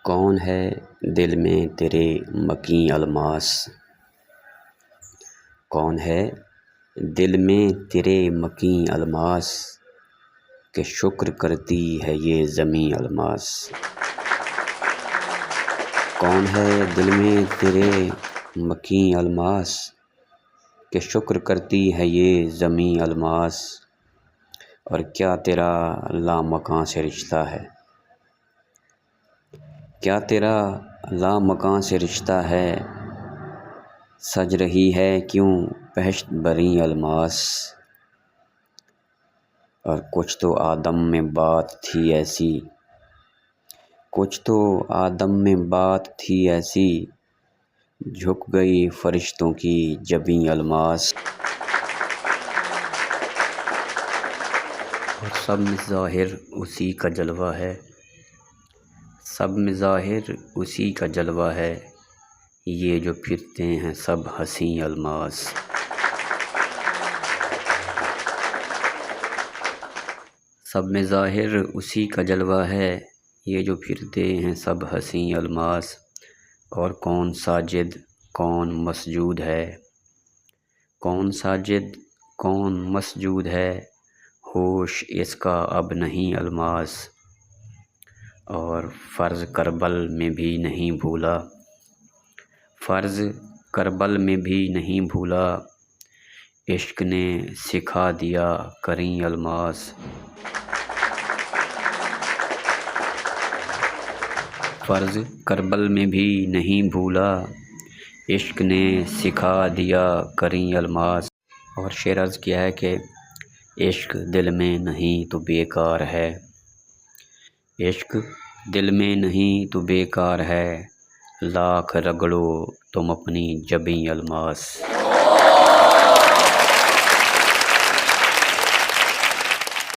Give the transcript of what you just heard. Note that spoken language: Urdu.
کون ہے دل میں تیرے مکیں الماس؟ کون ہے دل میں تیرے مکیں الماس کہ شکر کرتی ہے یہ زمیں الماس؟ کون ہے دل میں تیرے مکیں الماس کہ شکر کرتی ہے یہ زمیں الماس؟ اور کیا تیرا لامکاں سے رشتہ ہے؟ کیا تیرا لامکاں سے رشتہ ہے؟ سج رہی ہے کیوں بہشت بری الماس؟ اور کچھ تو آدم میں بات تھی ایسی، کچھ تو آدم میں بات تھی ایسی، جھک گئی فرشتوں کی جبیں الماس۔ اور سب میں ظاہر اسی کا جلوہ ہے، سب میں ظاہر اسی کا جلوہ ہے، یہ جو پھرتے ہیں سب حسین الماس۔ سب میں ظاہر اسی کا جلوہ ہے، یہ جو پھرتے ہیں سب حسین الماس۔ اور کون ساجد کون مسجود ہے، کون ساجد کون مسجود ہے، ہوش اس کا اب نہیں الماس۔ اور فرض کربل میں بھی نہیں بھولا، فرض کربل میں بھی نہیں بھولا، عشق نے سکھا دیا کریں الماس۔ فرض کربل میں بھی نہیں بھولا، عشق نے سکھا دیا کریں الماس۔ اور شعر عرض کیا ہے کہ عشق دل میں نہیں تو بیکار ہے، عشق دل میں نہیں تو بیکار ہے، لاکھ رگڑو تم اپنی جبیں الماس۔